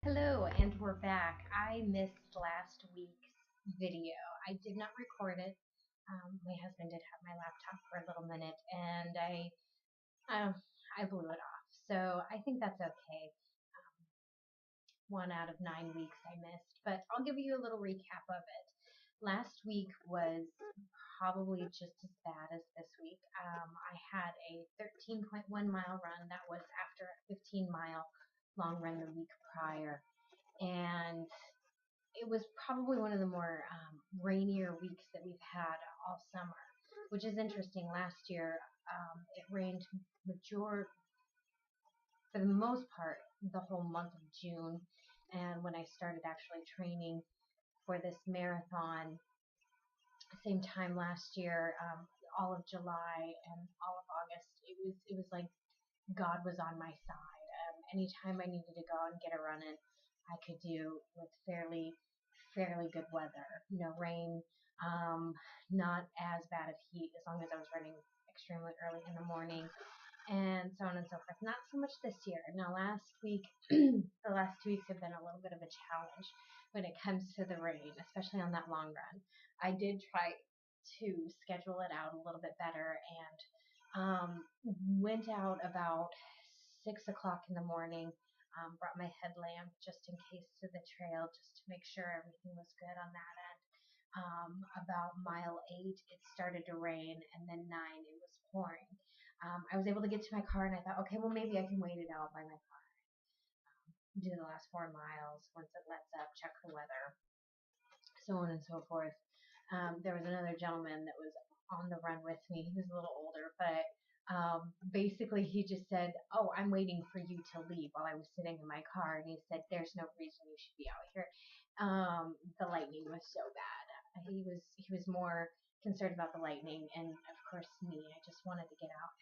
Hello, and we're back. I missed last week's video. I did not record it. My husband did have my laptop for a little minute, and um, I blew it off. So I think that's okay. 1 out of 9 weeks I missed, but I'll give you a little recap of it. Last week was probably just as bad as this week. I had a 13.1 mile run that was after a 15-mile long run the week prior, and it was probably one of the more rainier weeks that we've had all summer, which is interesting. Last year, it rained major for the most part the whole month of June, and when I started actually training for this marathon, same time last year, all of July and all of August, it was like God was on my side. Anytime I needed to go and get a run in, I could do with fairly good weather. No rain, not as bad of heat as long as I was running extremely early in the morning, and so on and so forth. Not so much this year. Now, last week, the last 2 weeks have been a little bit of a challenge when it comes to the rain, especially on that long run. I did try to schedule it out a little bit better and went out about 6 o'clock in the morning. Brought my headlamp just in case to the trail, just to make sure everything was good on that end. About mile 8, it started to rain, and then 9, it was pouring. I was able to get to my car, and I thought, okay, well, maybe I can wait it out by my car, do the last 4 miles once it lets up, check the weather, so on and so forth. There was another gentleman that was on the run with me. He was a little older, but basically he just said, "Oh, I'm waiting for you to leave," while I was sitting in my car, and he said, "There's no reason you should be out here." The lightning was so bad. He was more concerned about the lightning, and of course me. I just wanted to get out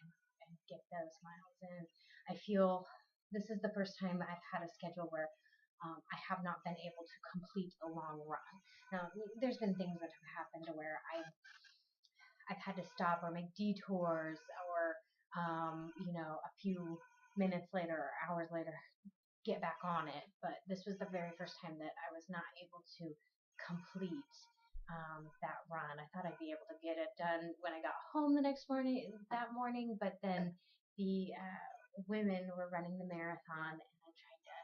and get those miles in. I feel this is the first time I've had a schedule where I have not been able to complete a long run. Now, there's been things that have happened to where I've had to stop or make detours, or a few minutes later or hours later get back on it. But this was the very first time that I was not able to complete that run. I thought I'd be able to get it done when I got home the next morning, but then the women were running the marathon, and I tried to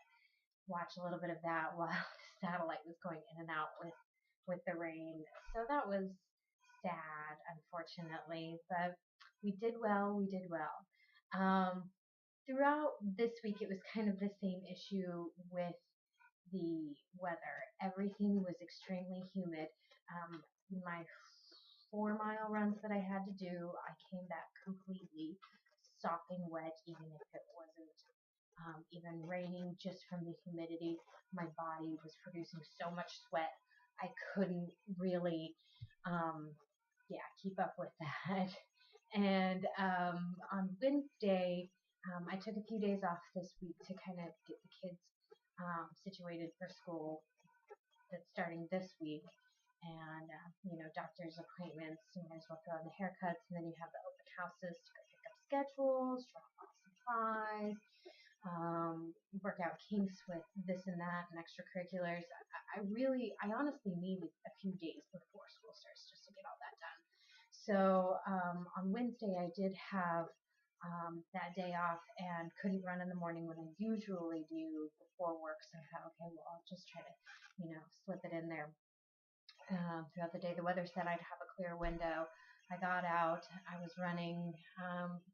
watch a little bit of that while the satellite was going in and out with the rain. So that was sad, unfortunately, but we did well. We did well. Um, Throughout this week, it was kind of the same issue with the weather. Everything was extremely humid. My 4 mile runs that I had to do, I came back completely sopping wet, even if it wasn't even raining. Just from the humidity, my body was producing so much sweat. I couldn't really, um, yeah, keep up with that. And on Wednesday, I took a few days off this week to kind of get the kids situated for school that's starting this week. And, doctor's appointments, you might as well throw in the haircuts, and then you have the open houses to go pick up schedules, drop off supplies, workout kinks with this and that and extracurriculars. I honestly needed a few days before school starts just to get all that done. So on Wednesday, I did have that day off and couldn't run in the morning when I usually do before work. So I thought, okay, well, I'll just try to, slip it in there throughout the day. The weather said I'd have a clear window. I got out. I was running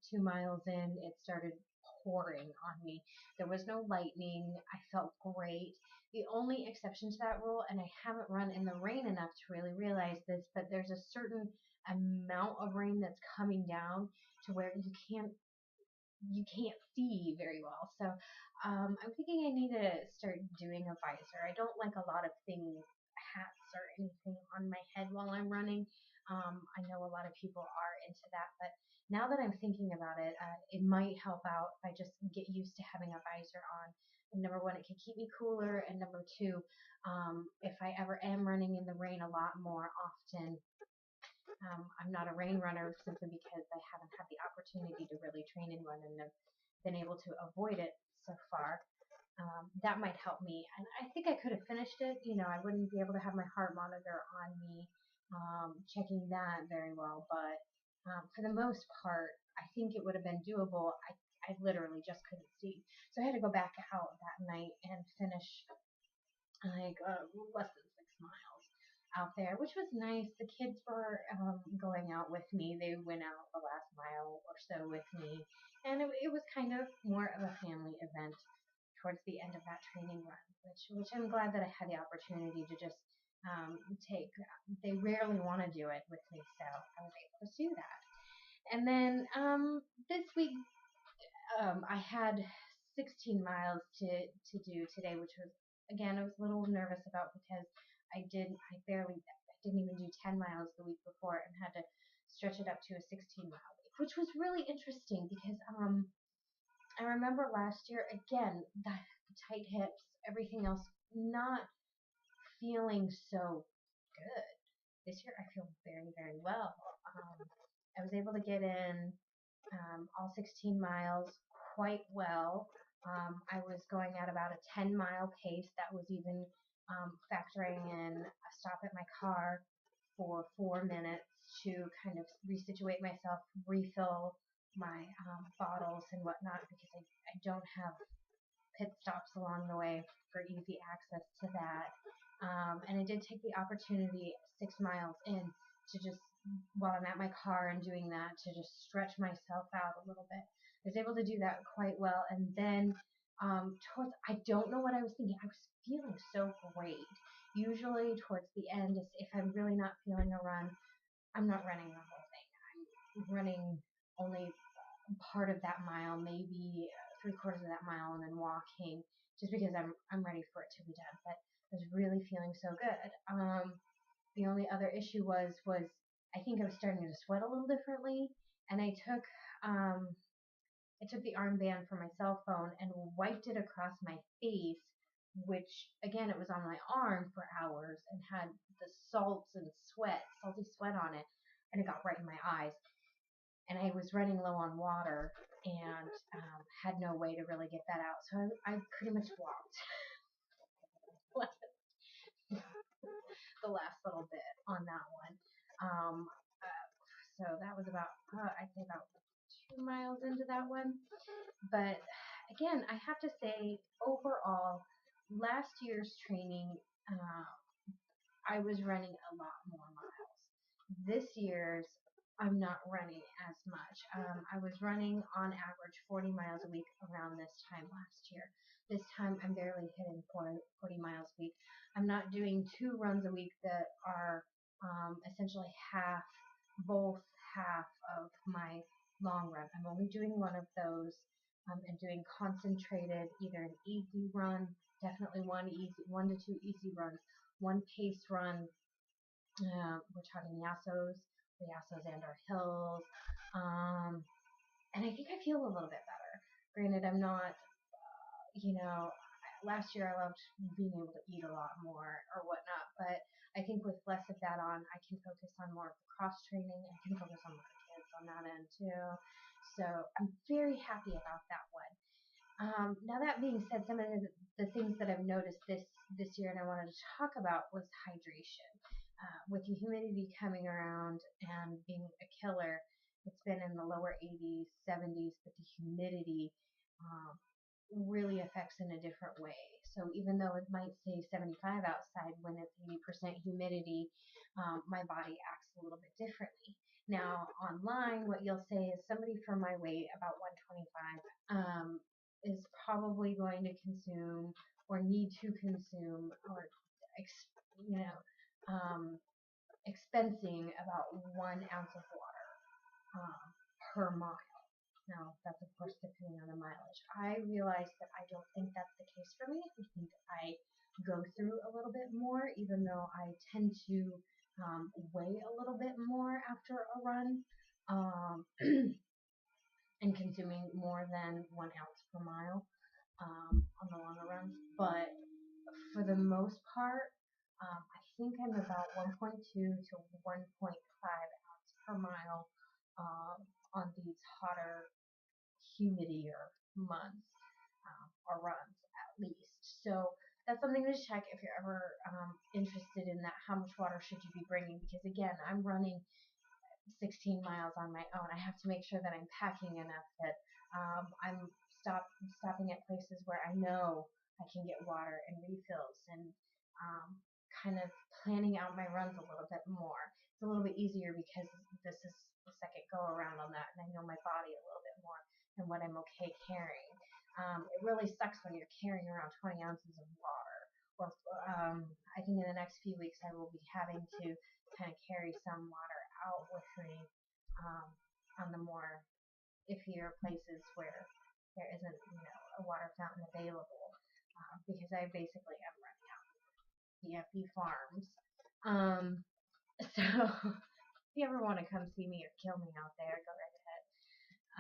2 miles in. It started pouring on me. There was no lightning. I felt great. The only exception to that rule, and I haven't run in the rain enough to really realize this, but there's a certain amount of rain that's coming down to where you can't see very well. So I'm thinking I need to start doing a visor. I don't like a lot of things, hats or anything on my head while I'm running. I know a lot of people are into that, but now that I'm thinking about it, it might help out if I just get used to having a visor on. And number one, it can keep me cooler, and number two, if I ever am running in the rain a lot more often, I'm not a rain runner simply because I haven't had the opportunity to really train in one and have been able to avoid it so far. That might help me. And I think I could have finished it. I wouldn't be able to have my heart monitor on me, checking that very well. But for the most part, I think it would have been doable. I literally just couldn't see. So I had to go back out that night and finish like less than 6 miles out there, which was nice. The kids were going out with me. They went out the last mile or so with me, and it was kind of more of a family event towards the end of that training run, which I'm glad that I had the opportunity to just take. They rarely want to do it with me, so I was able to do that. And then this week I had 16 miles to do today, which was, again, I was a little nervous about because I didn't even do 10 miles the week before and had to stretch it up to a 16-mile week, which was really interesting because I remember last year, again, the tight hips, everything else, not feeling so good. This year I feel very, very well. I was able to get in all 16 miles quite well. I was going at about a 10-mile pace. That was even factoring in a stop at my car for 4 minutes to kind of resituate myself, refill my bottles and whatnot because I don't have pit stops along the way for easy access to that. And I did take the opportunity 6 miles in to just, while I'm at my car and doing that, to just stretch myself out a little bit. I was able to do that quite well. And then I don't know what I was thinking. I was feeling so great. Usually towards the end, if I'm really not feeling a run, I'm not running the whole thing. I'm running only part of that mile, maybe three-quarters of that mile, and then walking, just because I'm ready for it to be done. But I was really feeling so good. The only other issue was I think I was starting to sweat a little differently, and I took the armband from my cell phone and wiped it across my face, which again it was on my arm for hours and had the salty sweat on it, and it got right in my eyes. And I was running low on water and had no way to really get that out. So I pretty much walked the last little bit on that one. So that was about, I'd say about 2 miles into that one. But again, I have to say, overall, last year's training, I was running a lot more miles. This year's, I'm not running as much. I was running on average 40 miles a week around this time last year. This time I'm barely hitting 40 miles a week. I'm not doing 2 runs a week that are essentially both half of my long run. I'm only doing one of those and doing concentrated, either an easy run, definitely one to two easy runs, one pace run. We're talking Yasos and our hills. And I think I feel a little bit better. Granted, I'm not, last year I loved being able to eat a lot more or whatnot, but I think with less of that on, I can focus on more of the cross training. I can focus on my kids on that end too. So I'm very happy about that one. Now that being said, some of the things that I've noticed this year and I wanted to talk about was hydration. With the humidity coming around and being a killer, it's been in the lower 80s, 70s, but the humidity really affects in a different way. So even though it might say 75 outside, when it's 80% humidity, my body acts a little bit differently. Now online, what you'll say is somebody for my weight, about 125, is probably going to consume or need to consume or expensing about 1 ounce of water per mile. Now, that's of course depending on the mileage. I realize that I don't think that's the case for me. I think I go through a little bit more, even though I tend to weigh a little bit more after a run and consuming more than 1 ounce per mile on the longer runs. But for the most part, I think I'm about 1.2 to 1.5 ounce per mile on these hotter, humidier months or runs. least. So that's something to check if you're ever interested in that. How much water should you be bringing? Because again, I'm running 16 miles on my own. I have to make sure that I'm packing enough, that I'm stopping at places where I know I can get water and refills, and kind of planning out my runs a little bit more. It's a little bit easier because this is the second go around on that, and I know my body a little bit more and what I'm okay carrying. It really sucks when you're carrying around 20 ounces of water. Or I think in the next few weeks I will be having to kind of carry some water out with me um, on the more iffier places where there isn't, a water fountain available, because I basically am running out of BFE farms. So if you ever want to come see me or kill me out there, go right ahead.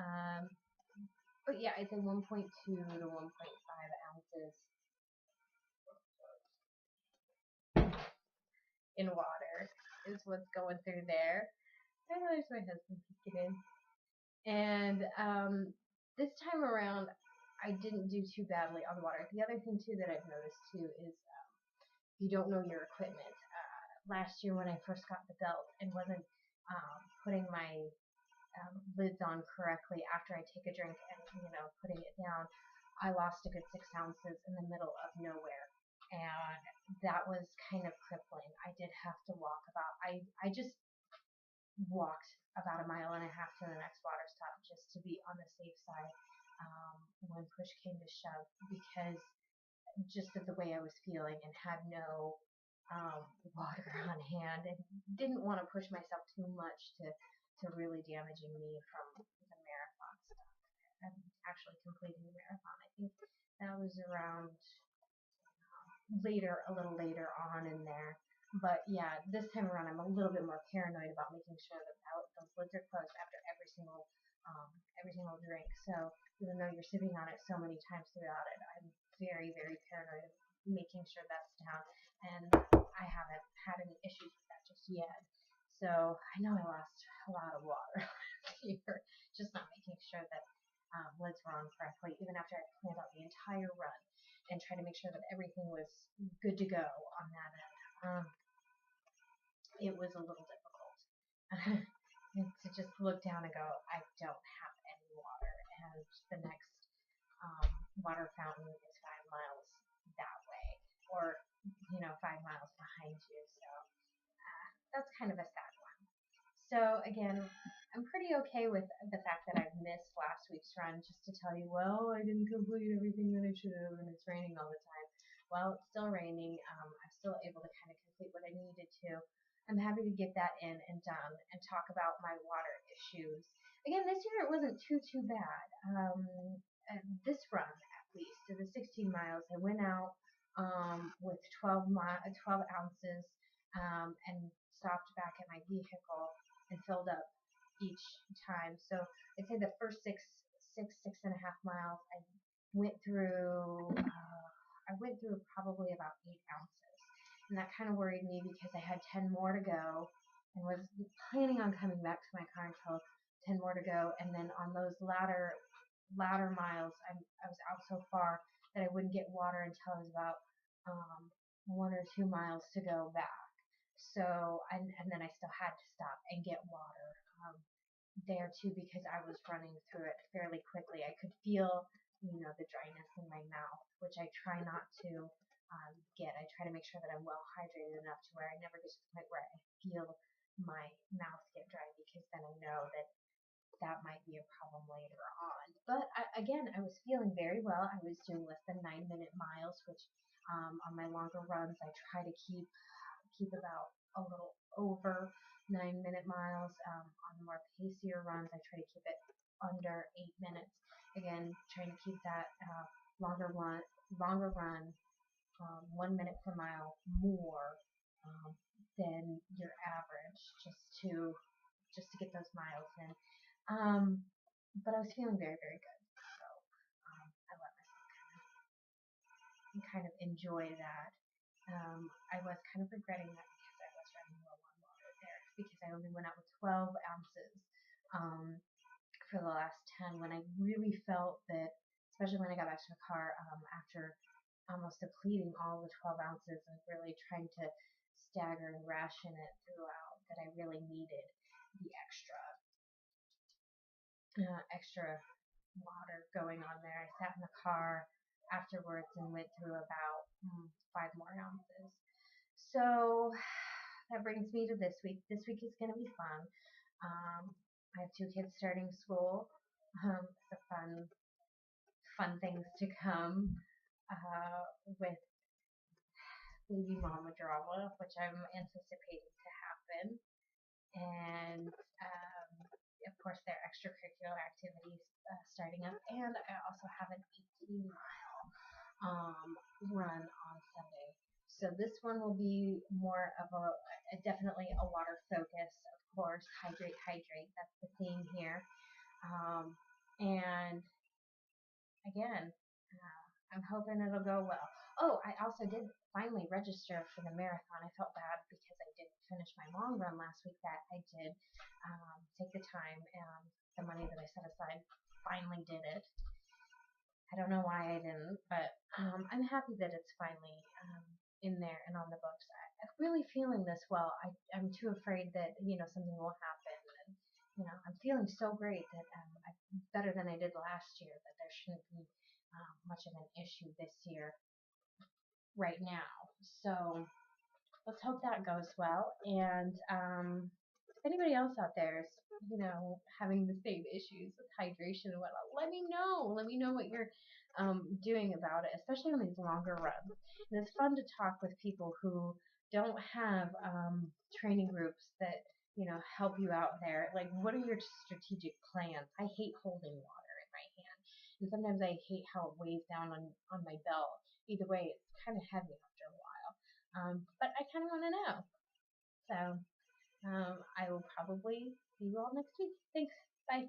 Um, but yeah, I'd say 1.2 to 1.5 ounces in water is what's going through there. And there's my husband peeking in. And this time around, I didn't do too badly on the water. The other thing too that I've noticed too is you don't know your equipment. Last year when I first got the belt and wasn't putting my lids on correctly after I take a drink and putting it down, I lost a good 6 ounces in the middle of nowhere, and that was kind of crippling. I did have to walk about. I just walked about 1.5 miles to the next water stop just to be on the safe side when push came to shove, because just of the way I was feeling and had no water on hand, and didn't want to push myself too much to really damaging me from the marathon stuff. I'm actually completing the marathon. I think that was around a little later on in there. But yeah, this time around I'm a little bit more paranoid about making sure that those lids are closed after every single drink. So even though you're sipping on it so many times throughout it, I'm very, very paranoid of making sure that's down. And I haven't had any issues with that just yet. So I know I lost a lot of water here, just not making sure that lids were on correctly, even after I planned out the entire run and try to make sure that everything was good to go on that end. It was a little difficult to just look down and go, I don't have any water, and the next water fountain is 5 miles that way, or 5 miles behind you. So that's kind of a sad one. So again, I'm pretty okay with the fact that I've missed last week's run, just to tell you, well, I didn't complete everything that I should have, and it's raining all the time. Well, it's still raining. I'm still able to kind of complete what I needed to. I'm happy to get that in and done and talk about my water issues. Again, this year it wasn't too bad. This run, at least, to the 16 miles, I went out with 12 ounces and stopped back at my vehicle and filled up each time. So I'd say the first 6.5 miles, I went through probably about 8 ounces. And that kind of worried me because I had 10 more to go and was planning on coming back to my car until 10 more to go. And then on those latter miles, I was out so far that I wouldn't get water until I was about 1 or 2 miles to go back. So, and then I still had to stop and get water there too, because I was running through it fairly quickly. I could feel, the dryness in my mouth, which I try not to get. I try to make sure that I'm well hydrated enough to where I never get to the point where I feel my mouth get dry, because then I know that might be a problem later on. But again, I was feeling very well. I was doing less than 9-minute miles, which on my longer runs I try to keep about a little over 9-minute miles. On the more pacier runs, I try to keep it under 8 minutes. Again, trying to keep that longer run 1 minute per mile more than your average, just to get those miles in. But I was feeling very, very good, so I let myself kind of enjoy that. I was kind of regretting that because I was running low on water there, because I only went out with 12 ounces for the last 10, when I really felt that, especially when I got back to the car after almost depleting all the 12 ounces and really trying to stagger and ration it throughout, that I really needed the extra water going on there. I sat in the car afterwards and went through about 5 more ounces. So that brings me to this week. This week is going to be fun. I have 2 kids starting school. The fun things to come with baby mama drama, which I'm anticipating to happen, and of course their extracurricular activities starting up. And I also have an 18-mile run on Sunday. So this one will be more of definitely a water focus, of course. Hydrate, hydrate. That's the theme here. And again, I'm hoping it'll go well. Oh, I also did finally register for the marathon. I felt bad because I didn't finish my long run last week. That I did take the time and the money that I set aside. Finally did it. I don't know why I didn't, but I'm happy that it's finally in there and on the books. I'm really feeling this well. I'm too afraid that something will happen. And, I'm feeling so great that better than I did last year. That there shouldn't be much of an issue this year right now. So let's hope that goes well. And if anybody else out there is, having the same issues with hydration and whatnot, let me know. Let me know what you're doing about it, especially on these longer runs. And it's fun to talk with people who don't have training groups that, help you out there. Like, what are your strategic plans? I hate holding water in my hand. And sometimes I hate how it weighs down on my belt. Either way, it's kind of heavy after a while. But I kind of want to know. So I will probably see you all next week. Thanks. Bye.